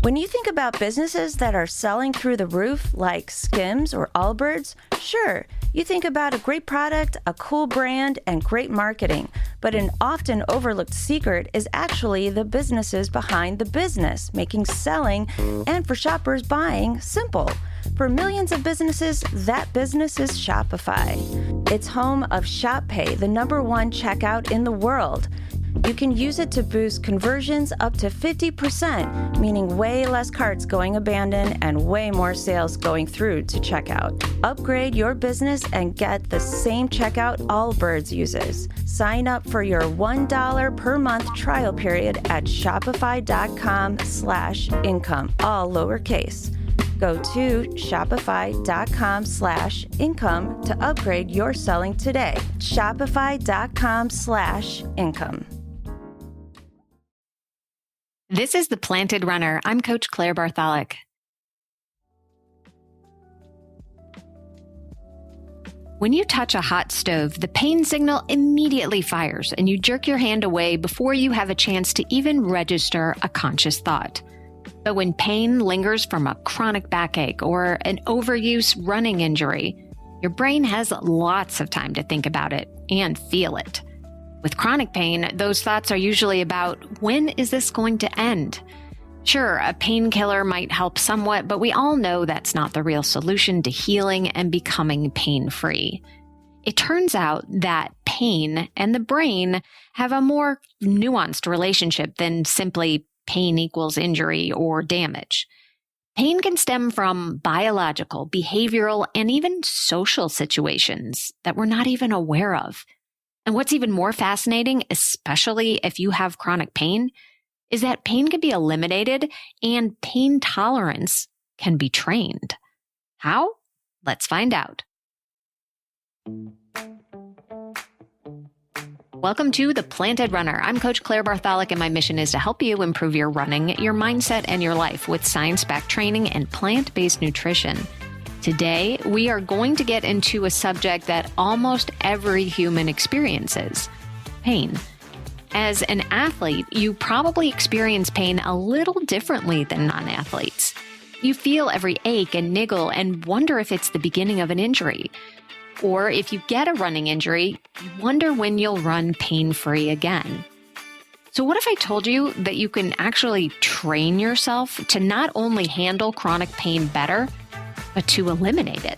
When you think about businesses that are selling through the roof, like Skims or Allbirds, sure, you think about a great product, a cool brand, and great marketing. But an often overlooked secret is actually the businesses behind the business, making selling and for shoppers buying simple. For millions of businesses, that business is Shopify. It's home of Shop Pay, the #1 checkout in the world. You can use it to boost conversions up to 50%, meaning way less carts going abandoned and way more sales going through to checkout. Upgrade your business and get the same checkout Allbirds uses. Sign up for your $1 per month trial period at shopify.com/income, all lowercase. Go to shopify.com/income to upgrade your selling today. Shopify.com/income. This is The Planted Runner. I'm Coach Claire Bartholic. When you touch a hot stove, the pain signal immediately fires and you jerk your hand away before you have a chance to even register a conscious thought. But when pain lingers from a chronic backache or an overuse running injury, your brain has lots of time to think about it and feel it. With chronic pain, those thoughts are usually about, when is this going to end? Sure, a painkiller might help somewhat, but we all know that's not the real solution to healing and becoming pain-free. It turns out that pain and the brain have a more nuanced relationship than simply pain equals injury or damage. Pain can stem from biological, behavioral, and even social situations that we're not even aware of. And what's even more fascinating, especially if you have chronic pain, is that pain can be eliminated and pain tolerance can be trained. How? Let's find out. Welcome to The Planted Runner. I'm Coach Claire Bartholic, and my mission is to help you improve your running, your mindset, and your life with science-backed training and plant-based nutrition. Today, we are going to get into a subject that almost every human experiences: pain. As an athlete, you probably experience pain a little differently than non-athletes. You feel every ache and niggle and wonder if it's the beginning of an injury. Or if you get a running injury, you wonder when you'll run pain-free again. So what if I told you that you can actually train yourself to not only handle chronic pain better, but to eliminate it?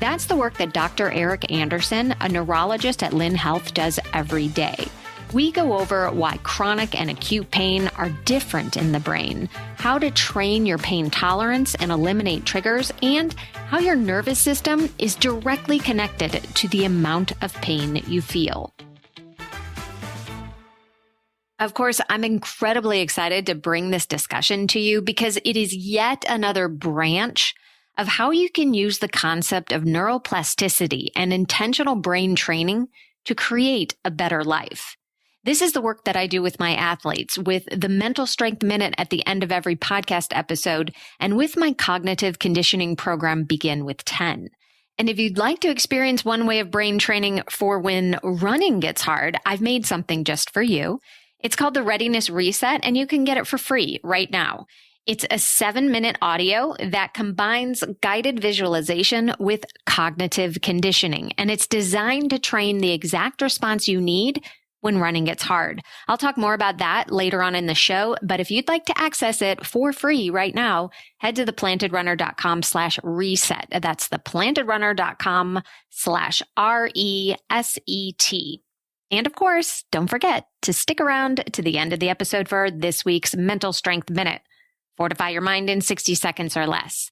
That's the work that Dr. Eric Anderson, a neurologist at Lynn Health, does every day. We go over why chronic and acute pain are different in the brain, how to train your pain tolerance and eliminate triggers, and how your nervous system is directly connected to the amount of pain you feel. Of course, I'm incredibly excited to bring this discussion to you because it is yet another branch of how you can use the concept of neuroplasticity and intentional brain training to create a better life. This is the work that I do with my athletes, with the Mental Strength Minute at the end of every podcast episode, and with my cognitive conditioning program, Begin with 10. And if you'd like to experience one way of brain training for when running gets hard, I've made something just for you. It's called the Readiness Reset, and you can get it for free right now. It's a 7-minute audio that combines guided visualization with cognitive conditioning, and it's designed to train the exact response you need when running gets hard. I'll talk more about that later on in the show, but if you'd like to access it for free right now, head to theplantedrunner.com/reset. That's theplantedrunner.com/RESET. And of course, don't forget to stick around to the end of the episode for this week's Mental Strength Minute. Fortify your mind in 60 seconds or less.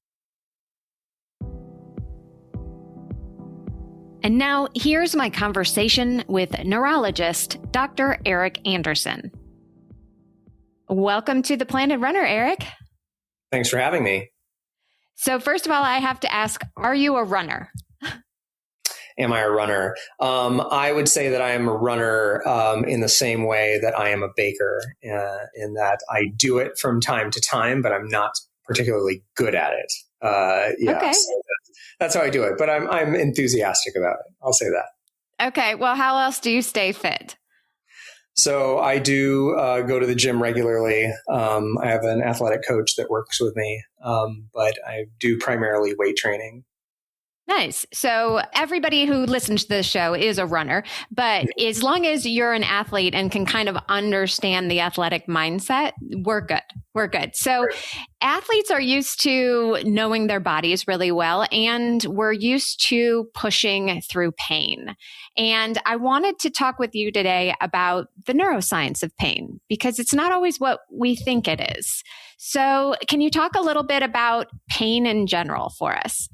And now, here's my conversation with neurologist Dr. Eric Anderson. Welcome to The Planted Runner, Eric. Thanks for having me. So first of all, I have to ask, are you a runner? Am I a runner? I would say that I am a runner in the same way that I am a baker, in that I do it from time to time, but I'm not particularly good at it. Okay. So that's how I do it, but I'm enthusiastic about it. I'll say that. Okay. Well, how else do you stay fit? So I do go to the gym regularly. I have an athletic coach that works with me, but I do primarily weight training. Nice. So everybody who listens to this show is a runner, but as long as you're an athlete and can kind of understand the athletic mindset, we're good. We're good. So athletes are used to knowing their bodies really well, and we're used to pushing through pain. And I wanted to talk with you today about the neuroscience of pain, because it's not always what we think it is. So can you talk a little bit about pain in general for us?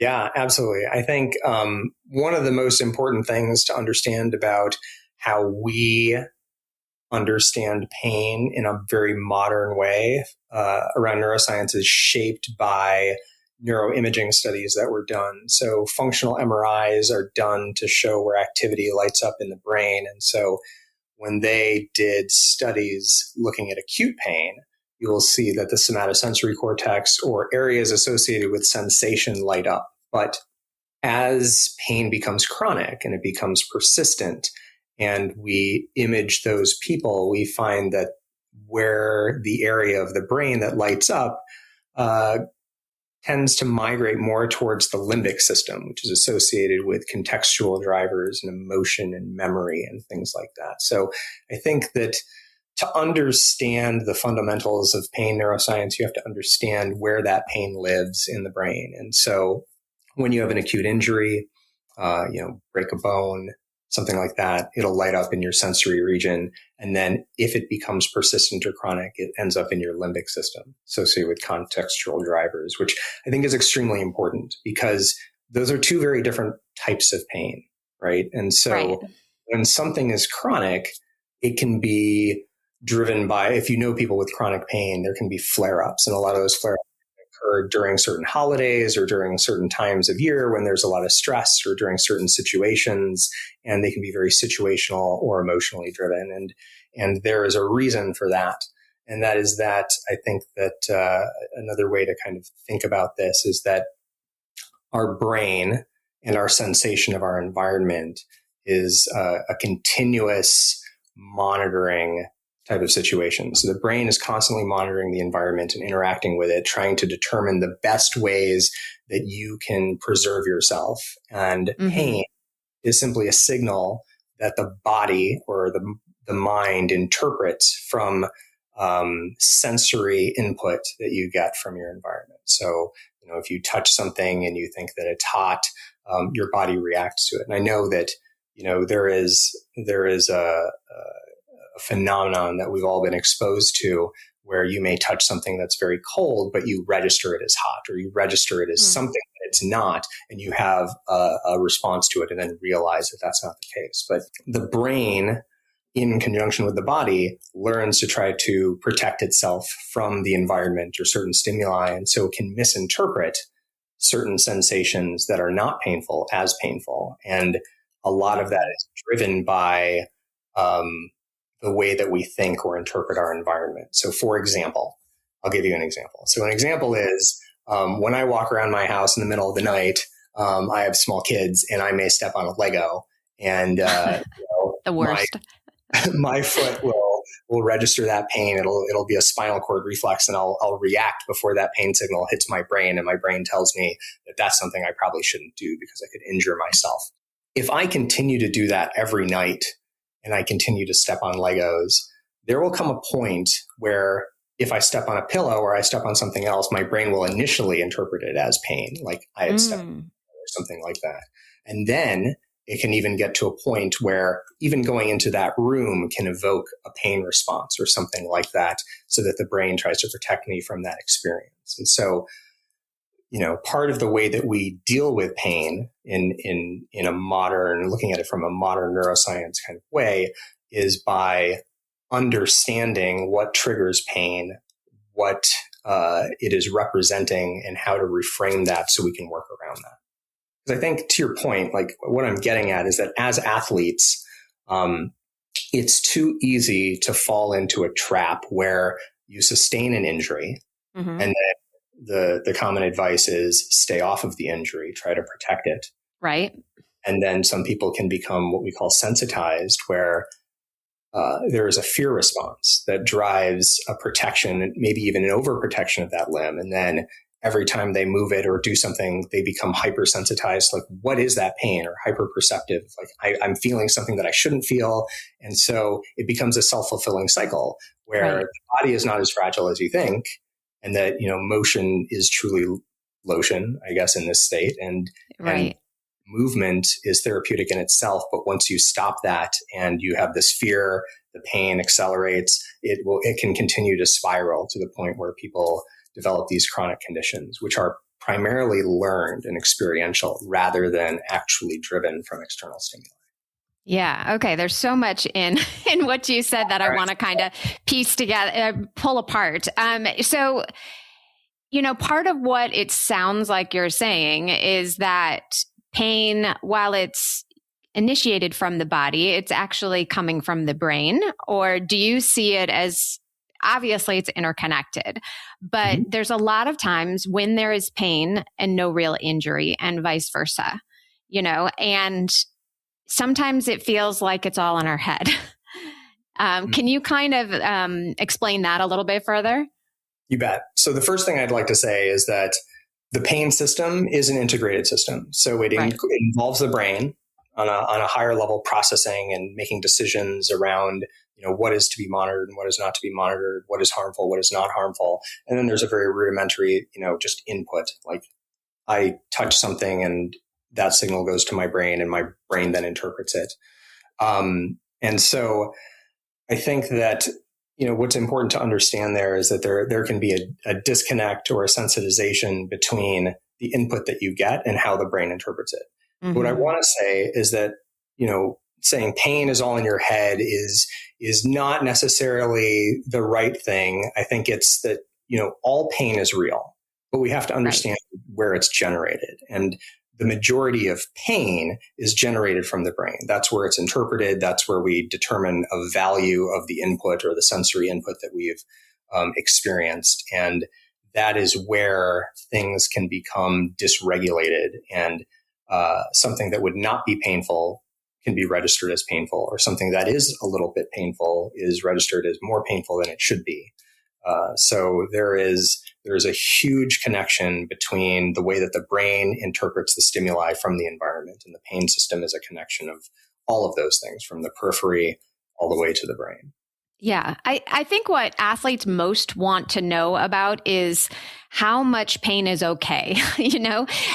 Yeah, absolutely. I think one of the most important things to understand about how we understand pain in a very modern way around neuroscience is shaped by neuroimaging studies that were done. So functional MRIs are done to show where activity lights up in the brain. And so when they did studies looking at acute pain, you will see that the somatosensory cortex or areas associated with sensation light up. But as pain becomes chronic and it becomes persistent, and we image those people, we find that where the area of the brain that lights up tends to migrate more towards the limbic system, which is associated with contextual drivers and emotion and memory and things like that. So I think that to understand the fundamentals of pain neuroscience, you have to understand where that pain lives in the brain. And so when you have an acute injury, break a bone, something like that, it'll light up in your sensory region. And then if it becomes persistent or chronic, it ends up in your limbic system associated with contextual drivers, which I think is extremely important because those are two very different types of pain, right? And so when something is chronic, it can be driven by, if you know people with chronic pain, there can be flare-ups, and a lot of those flare-ups occur during certain holidays or during certain times of year when there's a lot of stress or during certain situations, and they can be very situational or emotionally driven. And there is a reason for that. And that is that I think that another way to kind of think about this is that our brain and our sensation of our environment is a continuous monitoring type of situation. So the brain is constantly monitoring the environment and interacting with it, trying to determine the best ways that you can preserve yourself. And pain is simply a signal that the body or the mind interprets from sensory input that you get from your environment. So, if you touch something and you think that it's hot, your body reacts to it. And I know that, there is a phenomenon that we've all been exposed to where you may touch something that's very cold, but you register it as hot, or you register it as something that it's not, and you have a response to it and then realize that that's not the case. But the brain, in conjunction with the body, learns to try to protect itself from the environment or certain stimuli, and so it can misinterpret certain sensations that are not painful as painful. And a lot of that is driven by the way that we think or interpret our environment. So for example, I'll give you an example. So an example is when I walk around my house in the middle of the night, I have small kids and I may step on a Lego and the worst. My foot will register that pain. It'll be a spinal cord reflex, and I'll react before that pain signal hits my brain, and my brain tells me that that's something I probably shouldn't do because I could injure myself. If I continue to do that every night, and I continue to step on Legos, there will come a point where if I step on a pillow or I step on something else, my brain will initially interpret it as pain, like I had stepped on or something like that. And then it can even get to a point where even going into that room can evoke a pain response or something like that, so that the brain tries to protect me from that experience. And so, part of the way that we deal with pain in a modern, looking at it from a modern neuroscience kind of way, is by understanding what triggers pain, what it is representing, and how to reframe that so we can work around that. Because I think, to your point, like what I'm getting at is that as athletes, it's too easy to fall into a trap where you sustain an injury and then the common advice is stay off of the injury, try to protect it. Right. And then some people can become what we call sensitized, where there is a fear response that drives a protection, maybe even an overprotection of that limb. And then every time they move it or do something, they become hypersensitized. Like, what is that pain? Or hyperperceptive? Like, I'm feeling something that I shouldn't feel. And so it becomes a self-fulfilling cycle where the body is not as fragile as you think. And that, motion is truly lotion, I guess, in this state. And movement is therapeutic in itself. But once you stop that and you have this fear, the pain accelerates, it can continue to spiral to the point where people develop these chronic conditions, which are primarily learned and experiential rather than actually driven from external stimuli. Yeah. Okay. There's so much in what you said that I want to kind of piece together, pull apart. So, part of what it sounds like you're saying is that pain, while it's initiated from the body, it's actually coming from the brain? Or do you see it as, obviously it's interconnected, but there's a lot of times when there is pain and no real injury and vice versa, and sometimes it feels like it's all in our head. Can you kind of explain that a little bit further? You bet. So the first thing I'd like to say is that the pain system is an integrated system. So it involves the brain on a higher level, processing and making decisions around, what is to be monitored and what is not to be monitored, what is harmful, what is not harmful. And then there's a very rudimentary, just input. Like, I touch something and that signal goes to my brain and my brain then interprets it. And so I think that, what's important to understand there is that there can be a disconnect or a sensitization between the input that you get and how the brain interprets it. Mm-hmm. What I want to say is that, saying pain is all in your head is not necessarily the right thing. I think it's that, all pain is real, but we have to understand where it's generated. And the majority of pain is generated from the brain. That's where it's interpreted. That's where we determine a value of the input or the sensory input that we've experienced. And that is where things can become dysregulated, and something that would not be painful can be registered as painful, or something that is a little bit painful is registered as more painful than it should be. So there is a huge connection between the way that the brain interprets the stimuli from the environment, and the pain system is a connection of all of those things from the periphery all the way to the brain. Yeah. I think what athletes most want to know about is how much pain is okay.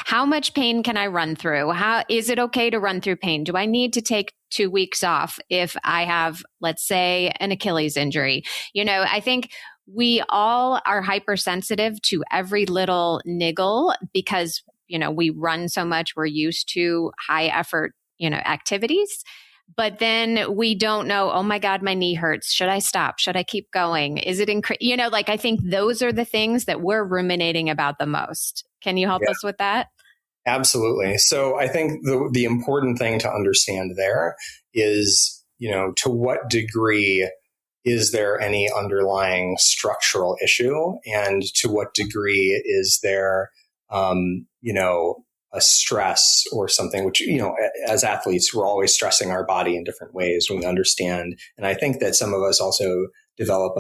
How much pain can I run through? How is it okay to run through pain? Do I need to take 2 weeks off if I have, let's say, an Achilles injury? I think we all are hypersensitive to every little niggle because, we run so much. We're used to high effort, activities. But then we don't know, oh my God, my knee hurts. Should I stop? Should I keep going? Is it I think those are the things that we're ruminating about the most. Can you help us with that? Absolutely. So I think the important thing to understand there is, to what degree is there any underlying structural issue? And to what degree is there, a stress or something, which, as athletes, we're always stressing our body in different ways when we understand. And I think that some of us also develop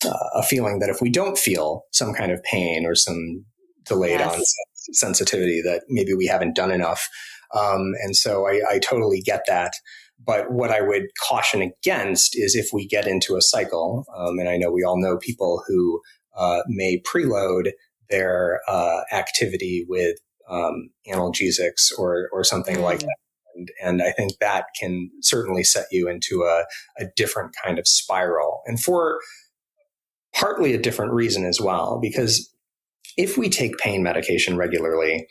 a feeling that if we don't feel some kind of pain or some delayed onset sensitivity, that maybe we haven't done enough. And so I totally get that. But what I would caution against is if we get into a cycle, and I know we all know people who may preload their activity with analgesics or something like that. And I think that can certainly set you into a different kind of spiral, and for partly a different reason as well, because if we take pain medication regularly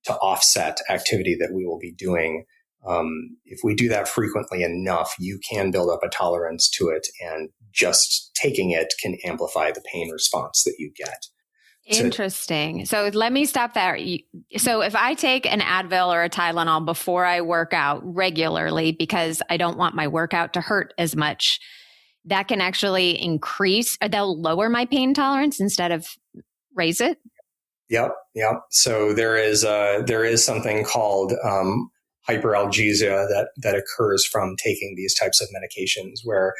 to offset activity that we will be doing, if we do that frequently enough, you can build up a tolerance to it, and just taking it can amplify the pain response that you get. Interesting. So let me stop there. So if I take an Advil or a Tylenol before I work out regularly because I don't want my workout to hurt as much, that can actually increase, or they'll lower my pain tolerance instead of raise it? Yep. So there is something called hyperalgesia that occurs from taking these types of medications, where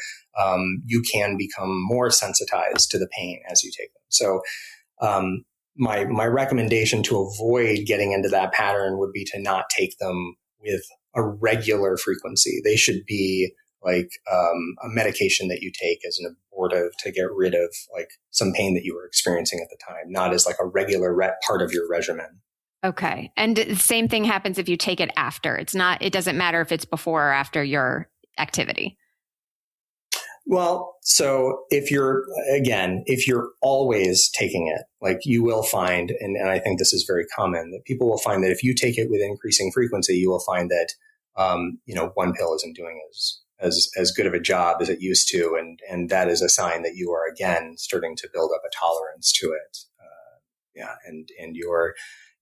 you can become more sensitized to the pain as you take them. So my recommendation to avoid getting into that pattern would be to not take them with a regular frequency. They should be like a medication that you take as an abortive to get rid of like some pain that you were experiencing at the time, not as like a regular part of your regimen. Okay. And the same thing happens if you take it after. It doesn't matter if it's before or after your activity. Well, so if you're always taking it, like you will find, and I think this is very common, that people will find that if you take it with increasing frequency, you will find that, one pill isn't doing as good of a job as it used to. And that is a sign that you are, again, starting to build up a tolerance to it. And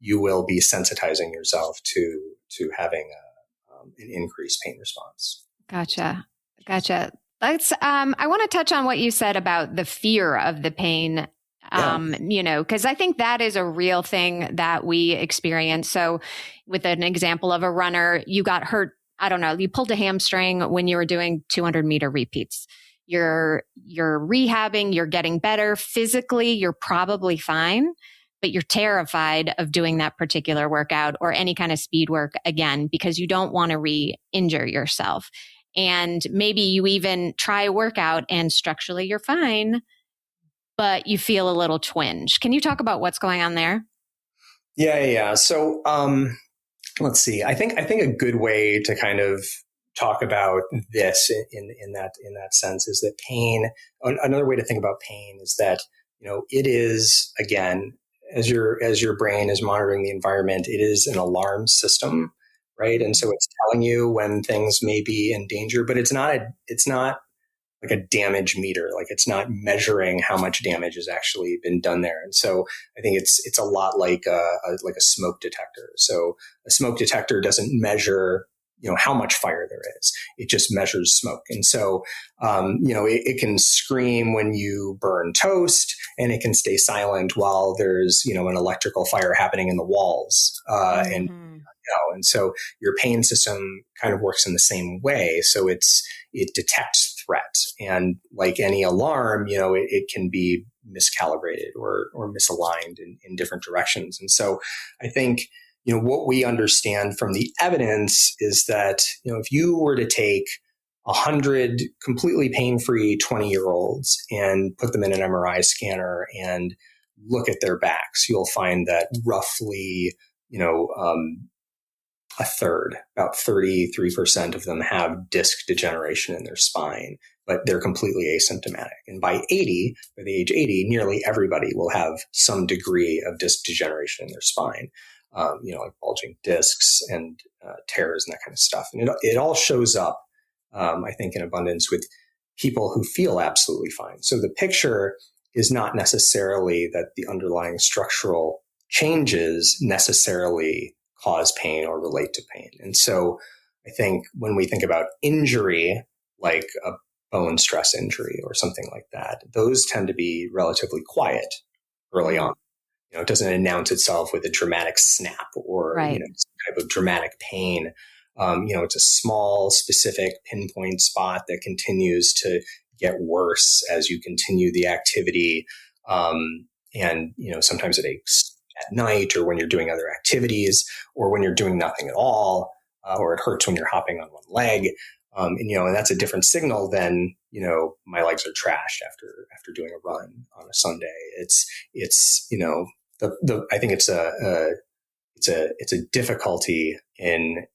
you will be sensitizing yourself to having an increased pain response. Gotcha. I want to touch on what you said about the fear of the pain, because I think that is a real thing that we experience. So with an example of a runner, you got hurt, I don't know, you pulled a hamstring when you were doing 200-meter repeats. You're rehabbing, you're getting better. Physically, you're probably fine, but you're terrified of doing that particular workout or any kind of speed work again, because you don't want to re-injure yourself. And maybe you even try a workout and structurally you're fine, but you feel a little twinge. Can you talk about what's going on there? Yeah. So let's see. I think a good way to kind of talk about this in that sense is that pain. Another way to think about pain is that it is, again, as your brain is monitoring the environment, it is an alarm system. Right. And so it's telling you when things may be in danger, but it's not like a damage meter. Like it's not measuring how much damage has actually been done there. And so I think it's a lot like a smoke detector. So a smoke detector doesn't measure, how much fire there is. It just measures smoke. And so, it can scream when you burn toast, and it can stay silent while there's, an electrical fire happening in the walls. And so your pain system kind of works in the same way. So it detects threat, and like any alarm, it can be miscalibrated or misaligned in different directions. And so I think, what we understand from the evidence is that, if you were to take 100 completely pain-free 20-year-olds and put them in an MRI scanner and look at their backs, you'll find that roughly, a third, about 33% of them have disc degeneration in their spine, but they're completely asymptomatic. And by the age 80, nearly everybody will have some degree of disc degeneration in their spine, like bulging discs and tears and that kind of stuff. And it all shows up, I think, in abundance with people who feel absolutely fine. So the picture is not necessarily that the underlying structural changes necessarily cause pain or relate to pain. And so I think when we think about injury, like a bone stress injury or something like that, those tend to be relatively quiet early on. It doesn't announce itself with a dramatic snap or some type of dramatic pain. It's a small, specific pinpoint spot that continues to get worse as you continue the activity. Sometimes it aches at night, or when you're doing other activities, or when you're doing nothing at all, or it hurts when you're hopping on one leg. And that's a different signal than, my legs are trashed after doing a run on a Sunday. I think it's a difficulty in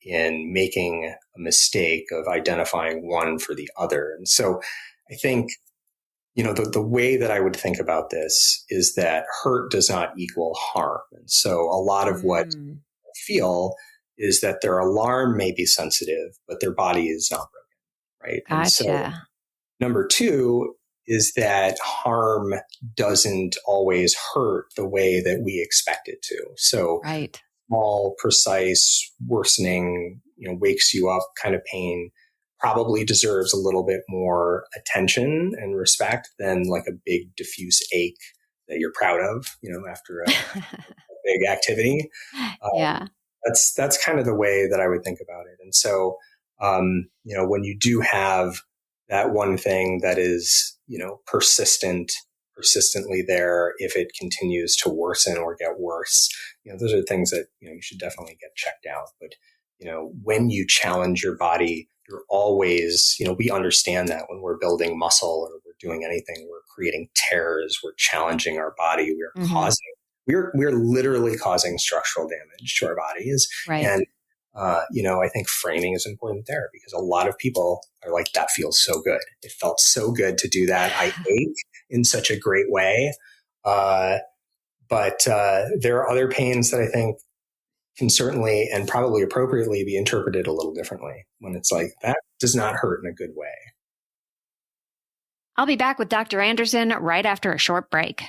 making a mistake of identifying one for the other. And so I think, the way that I would think about this is that hurt does not equal harm. And so a lot of what I feel is that their alarm may be sensitive, but their body is not broken, right? Gotcha. And so number two is that harm doesn't always hurt the way that we expect it to. So small, precise, worsening, wakes you up kind of pain probably deserves a little bit more attention and respect than like a big diffuse ache that you're proud of, after a big activity. That's kind of the way that I would think about it. And so, when you do have that one thing that is, persistently there, if it continues to worsen or get worse, those are things that, you should definitely get checked out. But, when you challenge your body, you're always, we understand that when we're building muscle or we're doing anything, we're creating tears, we're challenging our body, we're literally causing structural damage to our bodies. Right. And, I think framing is important there because a lot of people are like, that feels so good. It felt so good to do that. I ate in such a great way. But there are other pains that I think can certainly and probably appropriately be interpreted a little differently when it's like, that does not hurt in a good way. I'll be back with Dr. Anderson right after a short break.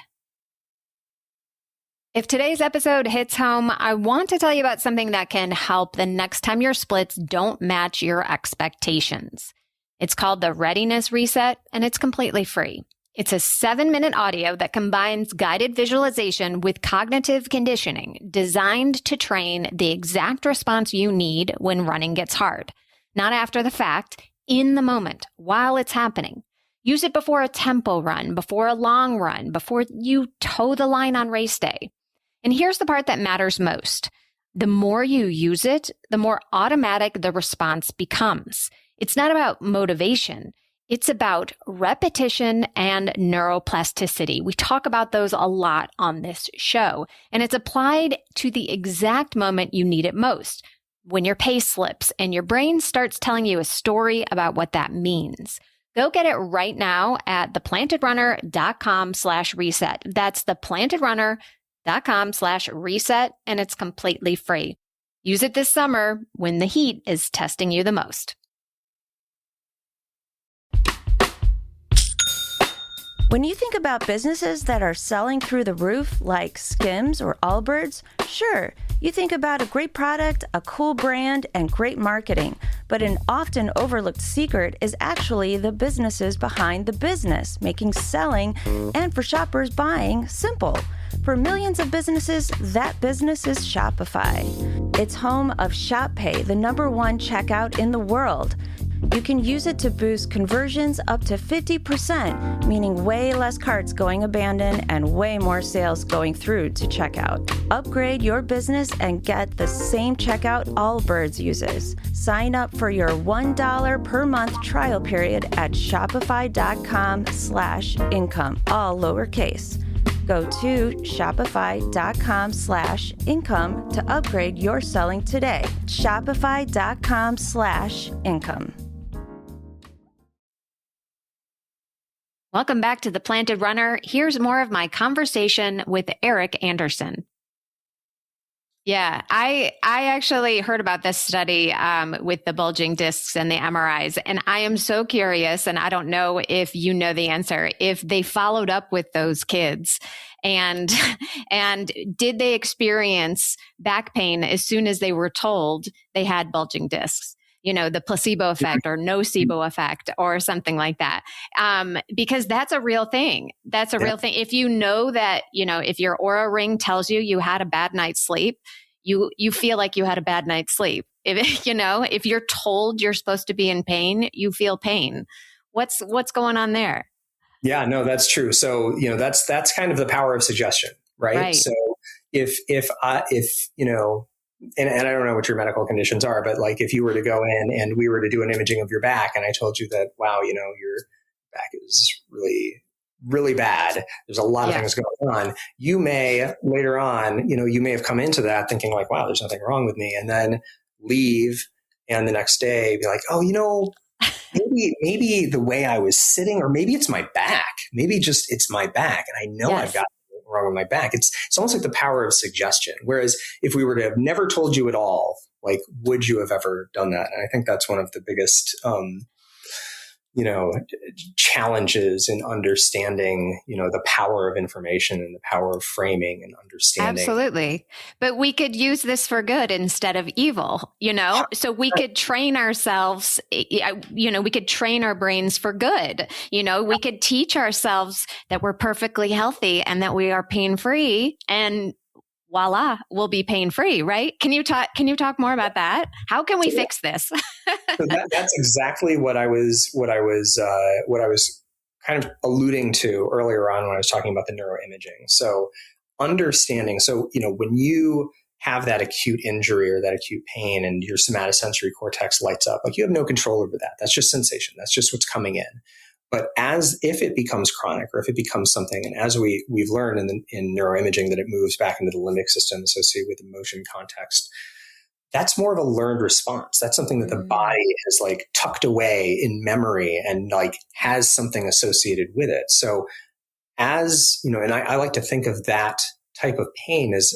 If today's episode hits home, I want to tell you about something that can help the next time your splits don't match your expectations. It's called the Readiness Reset, and it's completely free. It's a 7-minute audio that combines guided visualization with cognitive conditioning designed to train the exact response you need when running gets hard. Not after the fact, in the moment, while it's happening. Use it before a tempo run, before a long run, before you toe the line on race day. And here's the part that matters most. The more you use it, the more automatic the response becomes. It's not about motivation. It's about repetition and neuroplasticity. We talk about those a lot on this show, and it's applied to the exact moment you need it most, when your pace slips and your brain starts telling you a story about what that means. Go get it right now at theplantedrunner.com/reset. That's theplantedrunner.com/reset, and it's completely free. Use it this summer when the heat is testing you the most. When you think about businesses that are selling through the roof, like Skims or Allbirds, sure, you think about a great product, a cool brand, and great marketing. But an often overlooked secret is actually the businesses behind the business, making selling and for shoppers buying simple. For millions of businesses, that business is Shopify. It's home of Shop Pay, the #1 checkout in the world. You can use it to boost conversions up to 50%, meaning way less carts going abandoned and way more sales going through to checkout. Upgrade your business and get the same checkout Allbirds uses. Sign up for your $1 per month trial period at shopify.com/income, all lowercase. Go to shopify.com/income to upgrade your selling today. Shopify.com/income. Welcome back to The Planted Runner. Here's more of my conversation with Eric Anderson. Yeah, I actually heard about this study with the bulging discs and the MRIs, and I am so curious, and I don't know if you know the answer, if they followed up with those kids and did they experience back pain as soon as they were told they had bulging discs? The placebo effect or nocebo effect or something like that. Because that's a real thing. That's a real thing. If you know that, if your Oura ring tells you had a bad night's sleep, you feel like you had a bad night's sleep. If you're told you're supposed to be in pain, you feel pain. What's going on there? Yeah, no, that's true. So, that's kind of the power of suggestion, right? So if and I don't know what your medical conditions are, but like if you were to go in and we were to do an imaging of your back and I told you that, wow, your back is really, really bad. There's a lot of things going on. You may later on, you may have come into that thinking like, wow, there's nothing wrong with me. And then leave and the next day be like, oh, maybe the way I was sitting, or maybe it's my back. Maybe just it's my back. And I know I've got wrong with my back. It's almost like the power of suggestion. Whereas if we were to have never told you at all, like, would you have ever done that? And I think that's one of the biggest, challenges in understanding, the power of information and the power of framing and understanding. Absolutely. But we could use this for good instead of evil, so we could train ourselves, we could train our brains for good. We could teach ourselves that we're perfectly healthy and that we are pain-free. And voila, we'll be pain-free, right? Can you talk more about that? How can we fix this? So that's exactly what I was kind of alluding to earlier on when I was talking about the neuroimaging. So understanding, when you have that acute injury or that acute pain and your somatosensory cortex lights up, like you have no control over that. That's just sensation. That's just what's coming in. But if it becomes chronic or if it becomes something, and as we've learned in neuroimaging that it moves back into the limbic system associated with emotion context, that's more of a learned response. That's something that the body is like tucked away in memory and like has something associated with it. So as, and I like to think of that type of pain as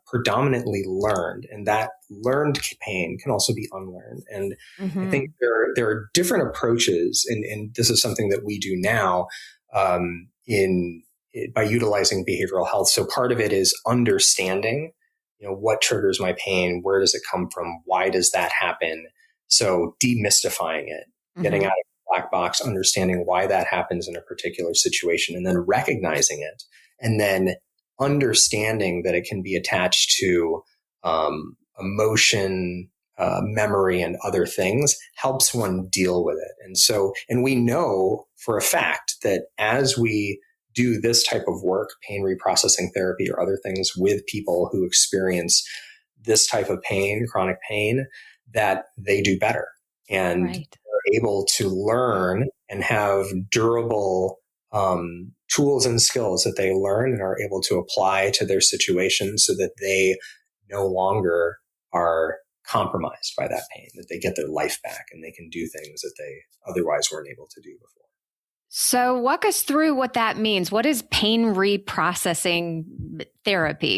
predominantly learned, and that learned pain can also be unlearned. And I think there are different approaches, and this is something that we do now by utilizing behavioral health. So part of it is understanding, what triggers my pain, where does it come from, why does that happen? So demystifying it, getting out of the black box, understanding why that happens in a particular situation, and then recognizing it, and then understanding that it can be attached to emotion, memory, and other things helps one deal with it. And we know for a fact that as we do this type of work, pain reprocessing therapy or other things with people who experience this type of pain, chronic pain, that they do better and are able to learn and have durable tools and skills that they learn and are able to apply to their situation so that they no longer are compromised by that pain, that they get their life back and they can do things that they otherwise weren't able to do before. So walk us through what that means. What is pain reprocessing therapy?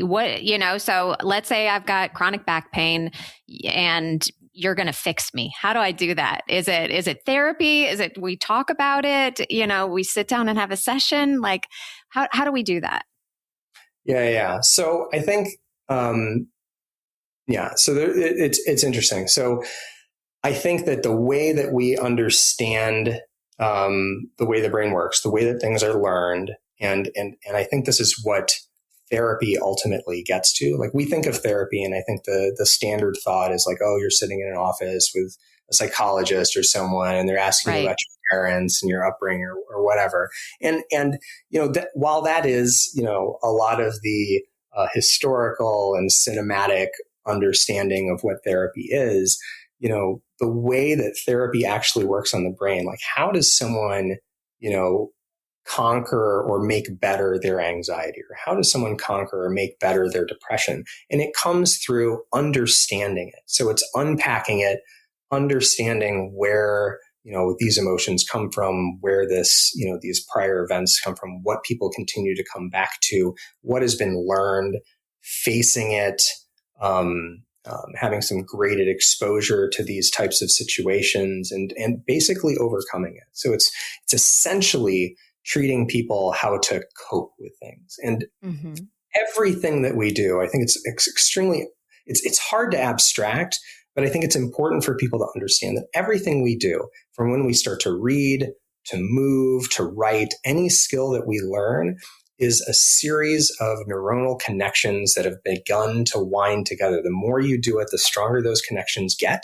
So let's say I've got chronic back pain and you're going to fix me. How do I do that? Is it therapy? Is it we talk about it? We sit down and have a session? Like, how do we do that? Yeah. So I think, it's interesting. So I think that the way that we understand the way the brain works, the way that things are learned, and I think this is what therapy ultimately gets to. Like we think of therapy, and I think the standard thought is like, oh, you're sitting in an office with a psychologist or someone, and they're asking you about your parents and your upbringing or whatever. And while that is, a lot of the historical and cinematic understanding of what therapy is, the way that therapy actually works on the brain, like how does someone, conquer or make better their anxiety, or how does someone conquer or make better their depression? And it comes through understanding it. So it's unpacking it, understanding where, these emotions come from, where these prior events come from, what people continue to come back to, what has been learned, facing it, having some graded exposure to these types of situations and basically overcoming it. So it's essentially treating people how to cope with things. And everything that we do, I think it's extremely, it's hard to abstract, but I think it's important for people to understand that everything we do, from when we start to read, to move, to write, any skill that we learn is a series of neuronal connections that have begun to wind together. The more you do it, the stronger those connections get.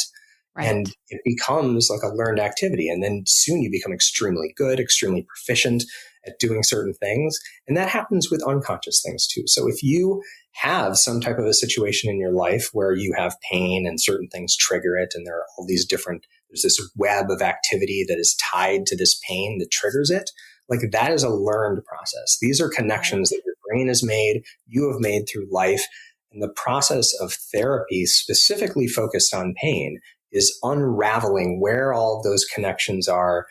Right. And it becomes like a learned activity. And then soon you become extremely good, extremely proficient at doing certain things. And that happens with unconscious things too. So if you have some type of a situation in your life where you have pain and certain things trigger it, and there are all these there's this web of activity that is tied to this pain that triggers it, like that is a learned process. These are connections that your brain has made, you have made through life. And the process of therapy specifically focused on pain is unraveling where all of those connections are,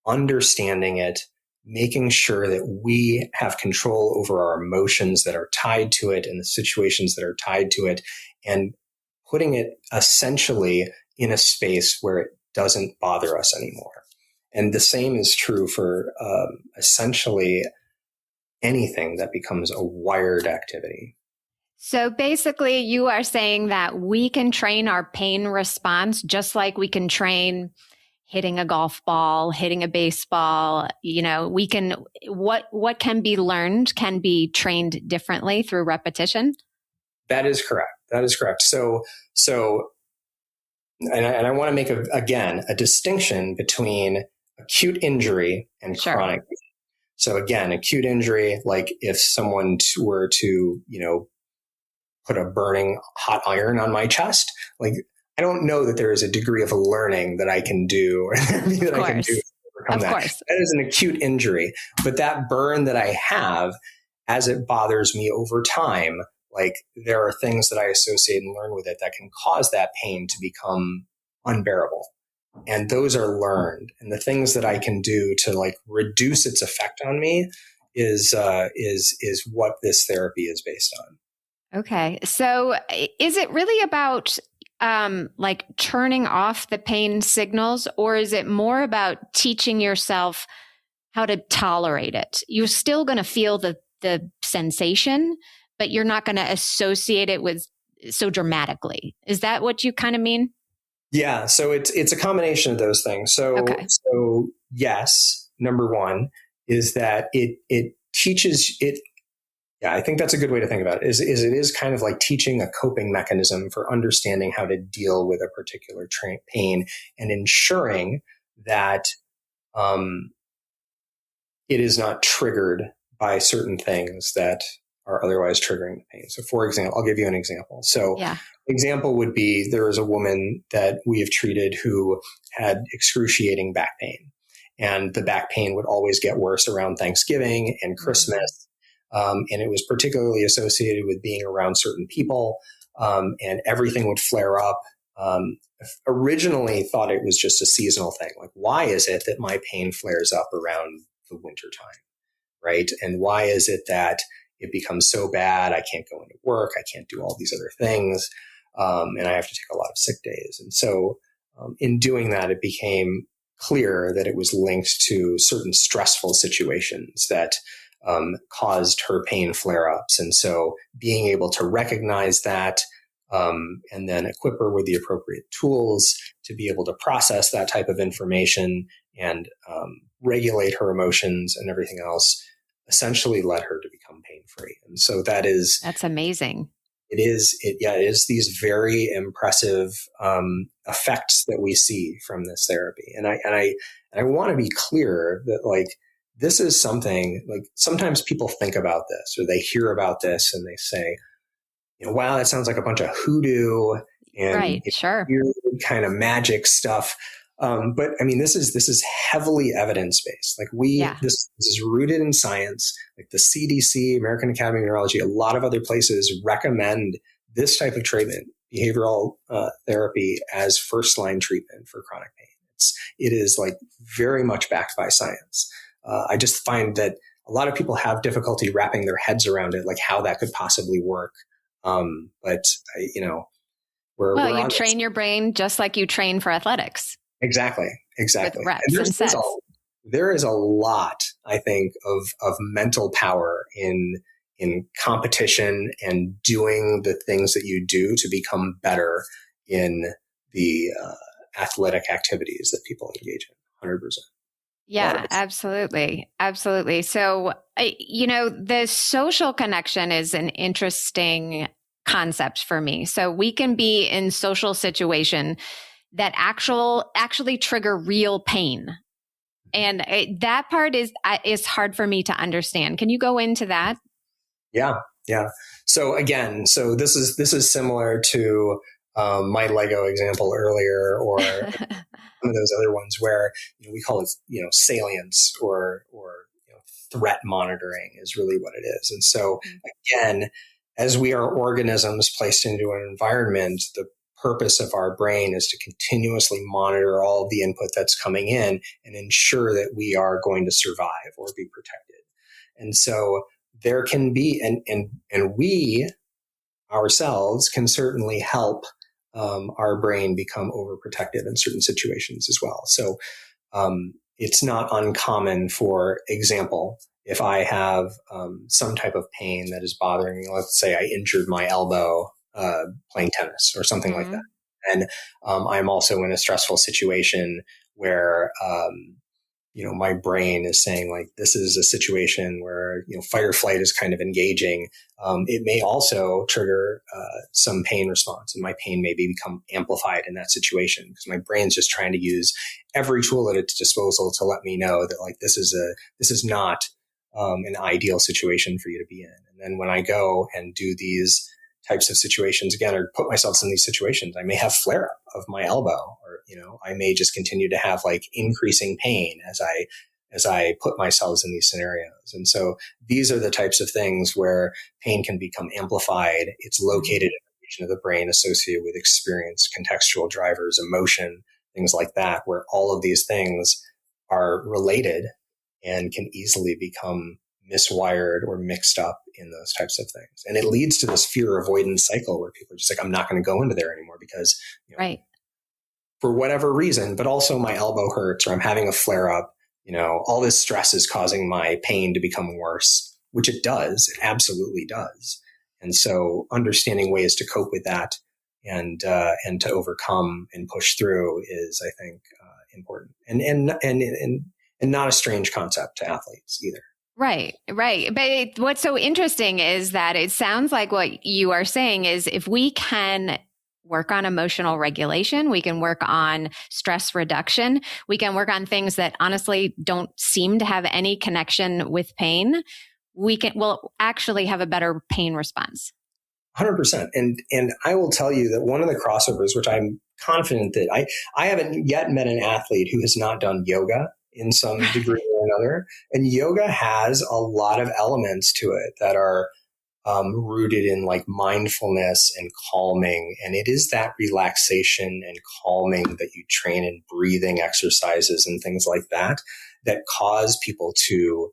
understanding it, making sure that we have control over our emotions that are tied to it and the situations that are tied to it, and putting it essentially in a space where it doesn't bother us anymore. And the same is true for essentially anything that becomes a wired activity. So basically, you are saying that we can train our pain response just like we can train hitting a golf ball, hitting a baseball. We can what can be learned can be trained differently through repetition? That is correct. That is correct. And I want to make a distinction between acute injury and Sure. chronic. So again, acute injury, like if someone were to, put a burning hot iron on my chest, like I don't know that there is a degree of learning that I can do or that I can do to overcome that. That is an acute injury. But that burn that I have, as it bothers me over time, like there are things that I associate and learn with it that can cause that pain to become unbearable. And those are learned. And the things that I can do to like reduce its effect on me is what this therapy is based on. Okay. So is it really about like turning off the pain signals, or is it more about teaching yourself how to tolerate it? You're still going to feel the sensation, but you're not going to associate it with so dramatically. Is that what you kind of mean? Yeah. So it's a combination of those things. So yes, number one is that it teaches it. Yeah, I think that's a good way to think about it. Is it is kind of like teaching a coping mechanism for understanding how to deal with a particular pain and ensuring that it is not triggered by certain things that are otherwise triggering the pain. So for example, I'll give you an example. So example would be there is a woman that we have treated who had excruciating back pain. And the back pain would always get worse around Thanksgiving and Christmas. And it was particularly associated with being around certain people. And everything would flare up. Originally thought it was just a seasonal thing. Like, why is it that my pain flares up around the winter time? Right. And why is it that it becomes so bad I can't go into work, I can't do all these other things, and I have to take a lot of sick days. And so in doing that, it became clear that it was linked to certain stressful situations that caused her pain flare-ups. And so being able to recognize that and then equip her with the appropriate tools to be able to process that type of information and regulate her emotions and everything else essentially led her to become pain-free. And so that's amazing. It is these very impressive effects that we see from this therapy. And I want to be clear that like, this is something like sometimes people think about this or they hear about this and they say, wow, that sounds like a bunch of hoodoo and weird kind of magic stuff. But I mean, this is heavily evidence-based. Like this is rooted in science. Like the CDC, American Academy of Neurology, a lot of other places recommend this type of treatment, behavioral therapy, as first-line treatment for chronic pain. It is like very much backed by science. I just find that a lot of people have difficulty wrapping their heads around it, like how that could possibly work. But you train your brain just like you train for athletics. Exactly. With reps and sets. There is a lot, I think, of mental power in competition and doing the things that you do to become better in the athletic activities that people engage in. 100%. Yeah, absolutely. Absolutely. So, the social connection is an interesting concept for me. So we can be in social situation that actually trigger real pain. And that part is hard for me to understand. Can you go into that? Yeah. So again, this is similar to my Lego example earlier, or some of those other ones where we call it salience or threat monitoring is really what it is. And so again, as we are organisms placed into an environment, the purpose of our brain is to continuously monitor all of the input that's coming in and ensure that we are going to survive or be protected. And so there can be, and we ourselves can certainly help our brain become overprotective in certain situations as well. So it's not uncommon, for example, if I have some type of pain that is bothering me, let's say I injured my elbow playing tennis or something like that. And I'm also in a stressful situation where, my brain is saying like, this is a situation where, fight or flight is kind of engaging. It may also trigger some pain response, and my pain may become amplified in that situation because my brain's just trying to use every tool at its disposal to let me know that like, this is not an ideal situation for you to be in. And then when I go and do these types of situations again, or put myself in these situations, I may have flare up of my elbow, or, I may just continue to have like increasing pain as I put myself in these scenarios. And so these are the types of things where pain can become amplified. It's located in a region of the brain associated with experience, contextual drivers, emotion, things like that, where all of these things are related and can easily become miswired or mixed up in those types of things. And it leads to this fear avoidance cycle where people are just like, I'm not going to go into there anymore because, right, for whatever reason, but also my elbow hurts or I'm having a flare up, all this stress is causing my pain to become worse, which it does. It absolutely does. And so understanding ways to cope with that and to overcome and push through is, I think, important and not a strange concept to athletes either. Right. But what's so interesting is that it sounds like what you are saying is if we can work on emotional regulation, we can work on stress reduction, we can work on things that honestly don't seem to have any connection with pain, we'll actually have a better pain response. 100%. And I will tell you that one of the crossovers, which I'm confident that I haven't yet met an athlete who has not done yoga in some degree or another. And yoga has a lot of elements to it that are rooted in like mindfulness and calming. And it is that relaxation and calming that you train in breathing exercises and things like that cause people to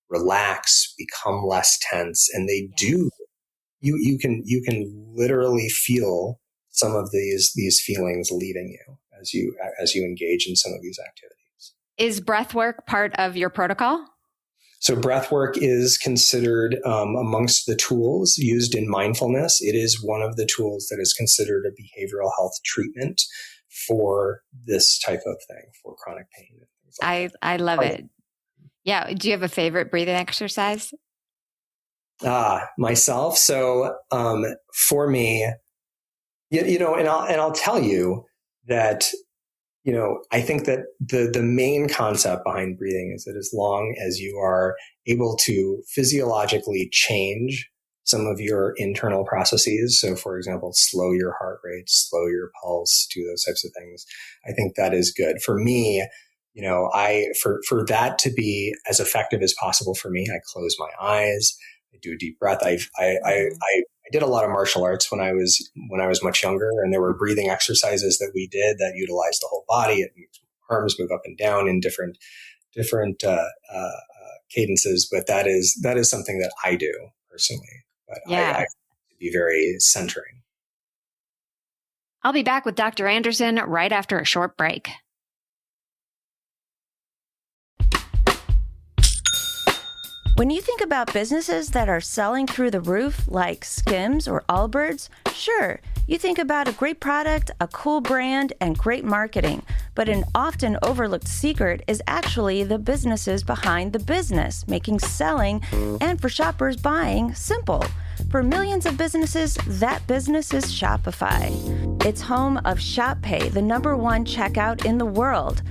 relax, become less tense. And they do, you can literally feel some of these feelings leaving you as you engage in some of these activities. Is breath work part of your protocol? So breath work is considered amongst the tools used in mindfulness. It is one of the tools that is considered a behavioral health treatment for this type of thing, for chronic pain. I love it. Yeah. Do you have a favorite breathing exercise? Myself. So for me, and I'll tell you that, I think that the main concept behind breathing is that as long as you are able to physiologically change some of your internal processes, so for example, slow your heart rate, slow your pulse, do those types of things, I think that is good. For me, for that to be as effective as possible for me, I close my eyes, I do a deep breath. I did a lot of martial arts when I was much younger, and there were breathing exercises that we did that utilized the whole body. It makes arms move up and down in different cadences. But that is something that I do personally. But I to be very centering. I'll be back with Dr. Anderson right after a short break. When you think about businesses that are selling through the roof, like Skims or Allbirds, sure, you think about a great product, a cool brand, and great marketing. But an often overlooked secret is actually the businesses behind the business, making selling and for shoppers buying simple. For millions of businesses, that business is Shopify. It's home of Shop Pay, the #1 checkout in the world.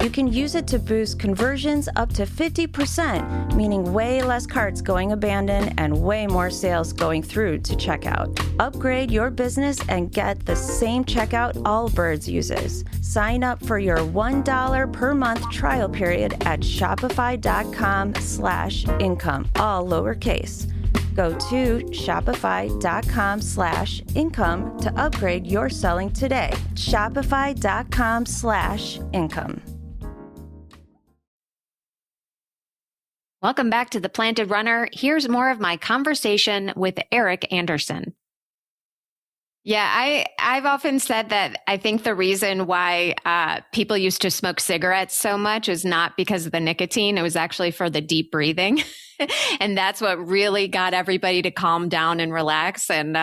You can use it to boost conversions up to 50%, meaning way less carts going abandoned and way more sales going through to checkout. Upgrade your business and get the same checkout Allbirds uses. Sign up for your $1 per month trial period at shopify.com/income, all lowercase. Go to shopify.com/income to upgrade your selling today. Shopify.com/income. Welcome back to The Planted Runner. Here's more of my conversation with Eric Anderson. Yeah, I've often said that I think the reason why people used to smoke cigarettes so much is not because of the nicotine. It was actually for the deep breathing. And that's what really got everybody to calm down and relax. And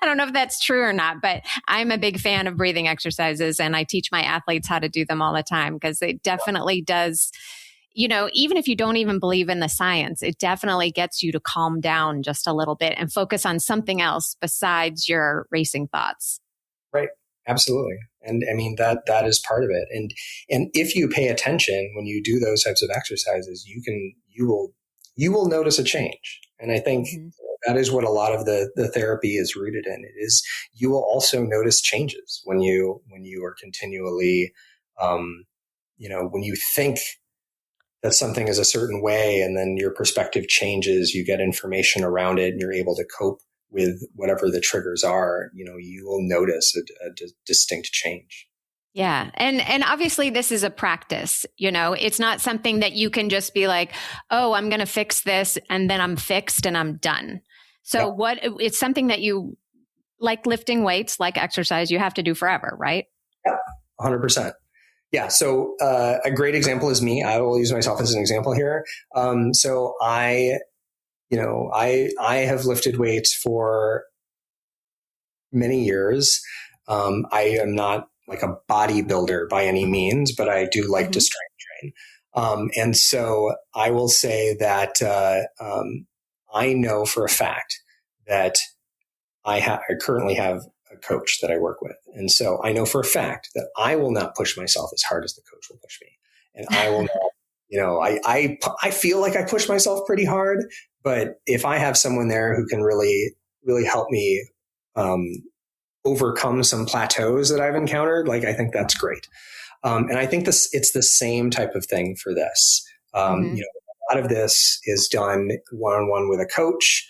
I don't know if that's true or not, but I'm a big fan of breathing exercises, and I teach my athletes how to do them all the time because it definitely does, even if you don't even believe in the science, it definitely gets you to calm down just a little bit and focus on something else besides your racing thoughts. Right. Absolutely. And I mean, that is part of it. And if you pay attention when you do those types of exercises, you will notice a change. And I think that is what a lot of the therapy is rooted in. It is, you will also notice changes when you are continually, when you think that something is a certain way and then your perspective changes, you get information around it and you're able to cope with whatever the triggers are, you will notice a distinct change. Yeah. And obviously this is a practice, it's not something that you can just be like, oh, I'm going to fix this and then I'm fixed and I'm done. So it's something that you, like lifting weights, like exercise, you have to do forever, right? Yeah, 100%. Yeah. So a great example is me. I will use myself as an example here. So I have lifted weights for many years. I am not like a bodybuilder by any means, but I do like to strength train. And so I will say that I know for a fact that I currently have a coach that I work with. And so I know for a fact that I will not push myself as hard as the coach will push me. And I will not, I feel like I push myself pretty hard, but if I have someone there who can really, really help me overcome some plateaus that I've encountered, like, I think that's great. And I think it's the same type of thing for this. A lot of this is done one-on-one with a coach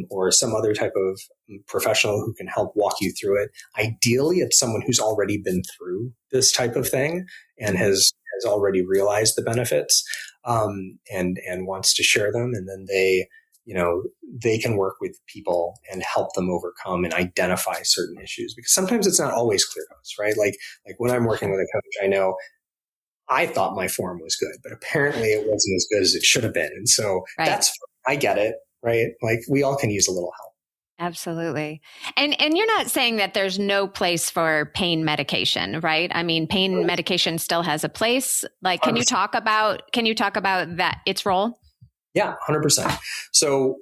or some other type of professional who can help walk you through it. Ideally, it's someone who's already been through this type of thing and has already realized the benefits and wants to share them. And then they can work with people and help them overcome and identify certain issues, because sometimes it's not always clear to us, right? Like when I'm working with a coach, I know I thought my form was good, but apparently it wasn't as good as it should have been. And so I get it, right? Like, we all can use a little help. Absolutely. And you're not saying that there's no place for pain medication, right? I mean, pain medication still has a place. Like, can you talk about that, its role? Yeah, 100%. So,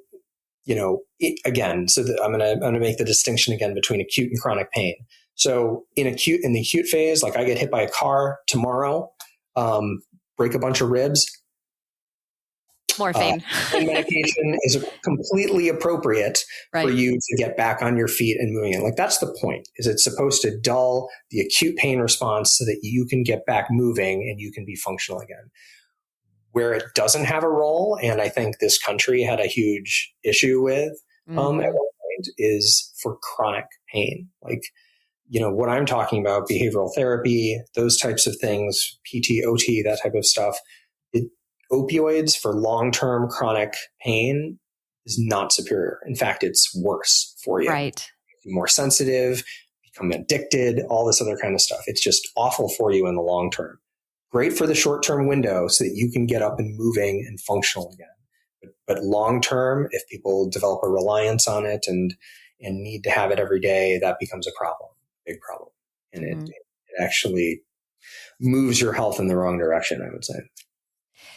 I'm going to make the distinction again between acute and chronic pain. So in the acute phase, like I get hit by a car tomorrow, break a bunch of ribs. Morphine. Medication is completely appropriate for you to get back on your feet and moving it. Like, that's the point, is it's supposed to dull the acute pain response so that you can get back moving and you can be functional again. Where it doesn't have a role, and I think this country had a huge issue with at one point, is for chronic pain. Like, what I'm talking about, behavioral therapy, those types of things, PT, OT, that type of stuff. Opioids for long-term chronic pain is not superior. In fact, it's worse for you. Right. You're more sensitive, become addicted, all this other kind of stuff. It's just awful for you in the long term. Great for the short-term window so that you can get up and moving and functional again. But long-term, if people develop a reliance on it and need to have it every day, that becomes a problem, big problem. And it actually moves your health in the wrong direction, I would say.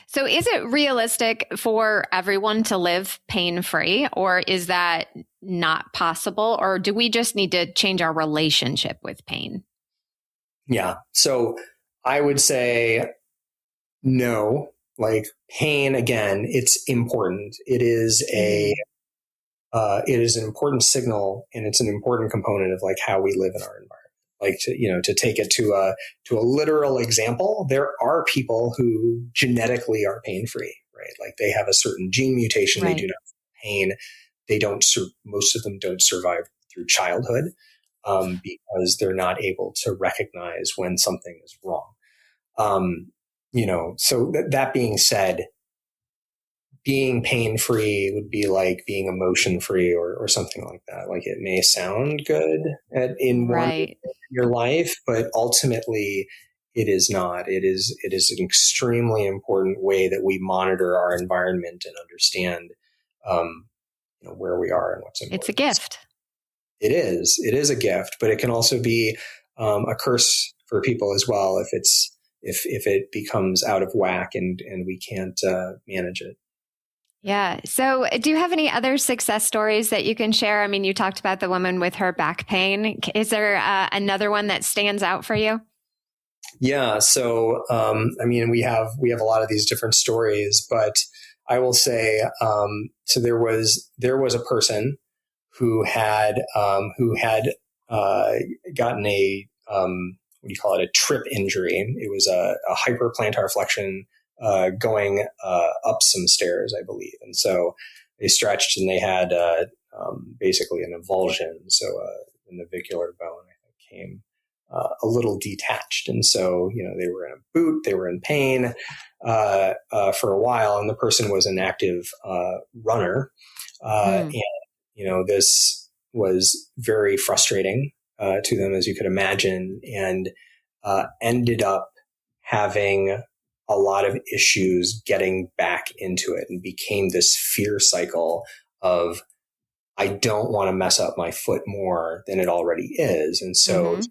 So is it realistic for everyone to live pain-free, or is that not possible? Or do we just need to change our relationship with pain? Yeah. So I would say no. Like, pain, again, it's important. It is an important signal, and it's an important component of like how we live in our environment. Like, to take it to a literal example, there are people who genetically are pain-free, right? Like, they have a certain gene mutation. They do not have pain. They don't. Most of them don't survive through childhood because they're not able to recognize when something is wrong. So that being said, being pain-free would be like being emotion-free or something like that. Like, it may sound good in one your life, but ultimately it is not. It is an extremely important way that we monitor our environment and understand, where we are and what's important. It's a gift. It is a gift, but it can also be a curse for people as well if it becomes out of whack and we can't manage it. Yeah. So do you have any other success stories that you can share? I mean, you talked about the woman with her back pain. Is there another one that stands out for you? Yeah. So, I mean, we have a lot of these different stories, but I will say, so there was a person who had gotten a, what do you call it? A trip injury. It was a hyperplantar flexion, going, up some stairs, I believe. And so they stretched and they had, basically an avulsion. So, the navicular bone, I think, came a little detached. And so, they were in a boot, they were in pain for a while, and the person was an active runner. And, this was very frustrating to them, as you could imagine, and ended up having a lot of issues getting back into it, and became this fear cycle of, I don't want to mess up my foot more than it already is. And so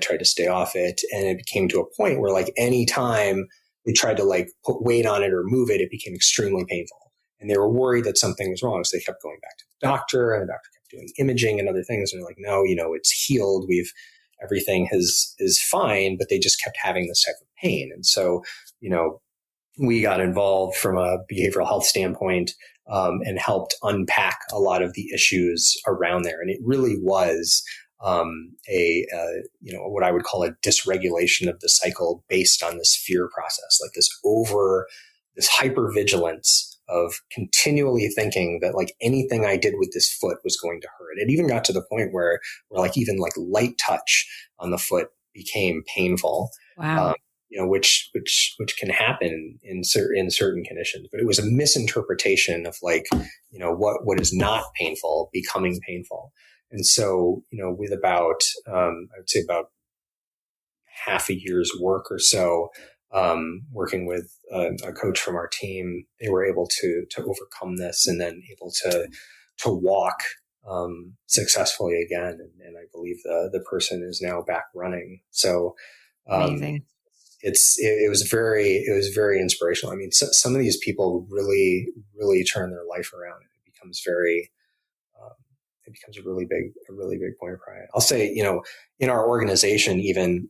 tried to stay off it. And it came to a point where, like, any time they tried to put weight on it or move it, it became extremely painful. And they were worried that something was wrong. So they kept going back to the doctor, and the doctor kept doing imaging and other things. And they're like, no, it's healed. Everything is fine, but they just kept having this type of pain. And so, we got involved from a behavioral health standpoint, and helped unpack a lot of the issues around there. And it really was what I would call a dysregulation of the cycle based on this fear process, like this hypervigilance of continually thinking that, like, anything I did with this foot was going to hurt. It even got to the point where even light touch on the foot became painful. Wow. Which can happen in certain conditions, but it was a misinterpretation of what is not painful becoming painful. And so, with about, I would say about half a year's work or so, working with a coach from our team, they were able to overcome this, and then able to walk successfully again. And I believe the person is now back running. So, amazing. It was very inspirational. I mean, some of these people really, really turn their life around. It becomes a really big point of pride. I'll say, in our organization, even,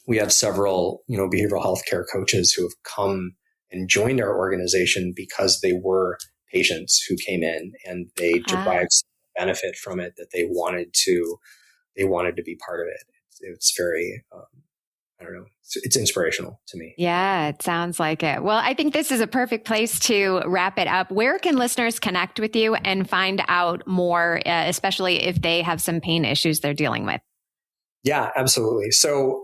we have several, behavioral health care coaches who have come and joined our organization because they were patients who came in and they derived some benefit from it, that they wanted to be part of it. It's very, I don't know. It's inspirational to me. Yeah, it sounds like it. Well, I think this is a perfect place to wrap it up. Where can listeners connect with you and find out more, especially if they have some pain issues they're dealing with? Yeah, absolutely. So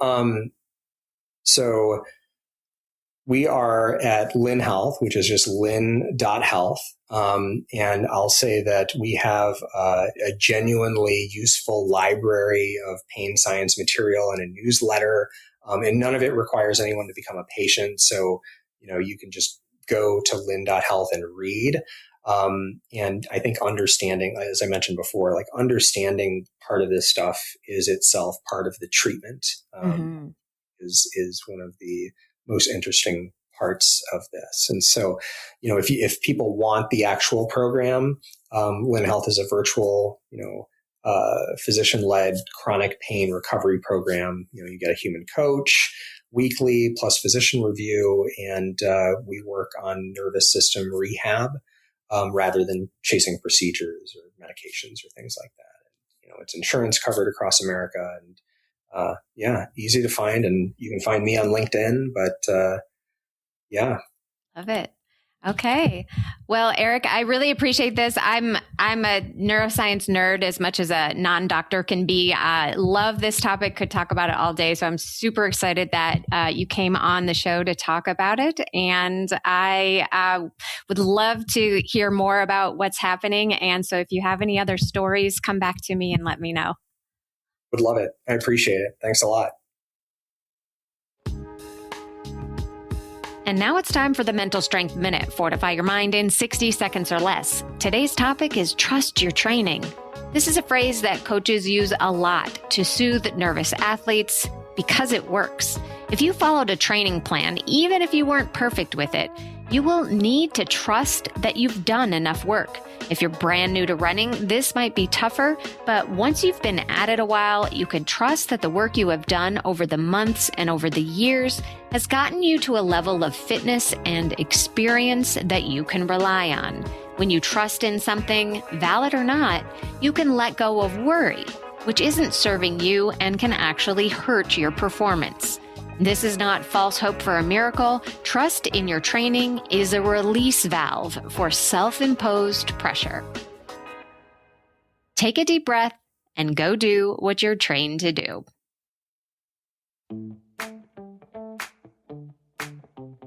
we are at Lynn Health, which is just lynn.health. And I'll say that we have a genuinely useful library of pain science material and a newsletter. And none of it requires anyone to become a patient. So, you can just go to lynn.health and read. And I think understanding, as I mentioned before, understanding part of this stuff is itself part of the treatment, is one of the most interesting parts of this. And so, if people want the actual program, Lynn Health is a virtual, physician-led chronic pain recovery program. You get a human coach weekly plus physician review, and we work on nervous system rehab rather than chasing procedures or medications or things like that. It's insurance covered across America, and easy to find. And you can find me on LinkedIn, but Love it. Okay. Well, Eric, I really appreciate this. I'm a neuroscience nerd as much as a non-doctor can be. I love this topic, could talk about it all day. So I'm super excited that you came on the show to talk about it. And I would love to hear more about what's happening. And so if you have any other stories, come back to me and let me know. Would love it. I appreciate it. Thanks a lot. And now it's time for the Mental Strength Minute. Fortify your mind in 60 seconds or less. Today's topic is trust your training. This is a phrase that coaches use a lot to soothe nervous athletes because it works. If you followed a training plan, even if you weren't perfect with it, you will need to trust that you've done enough work. If you're brand new to running, this might be tougher, but once you've been at it a while, you can trust that the work you have done over the months and over the years has gotten you to a level of fitness and experience that you can rely on. When you trust in something, valid or not, you can let go of worry, which isn't serving you and can actually hurt your performance. This is not false hope for a miracle. Trust in your training is a release valve for self-imposed pressure. Take a deep breath and go do what you're trained to do.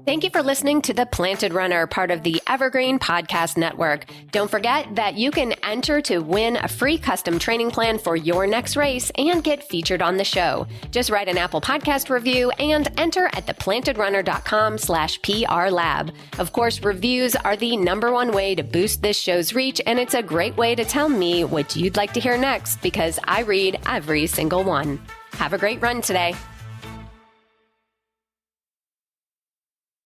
Thank you for listening to The Planted Runner, part of the Evergreen Podcast Network. Don't forget that you can enter to win a free custom training plan for your next race and get featured on the show. Just write an Apple Podcast review and enter at theplantedrunner.com/PRLab. Of course, reviews are the #1 way to boost this show's reach, and it's a great way to tell me what you'd like to hear next because I read every single one. Have a great run today.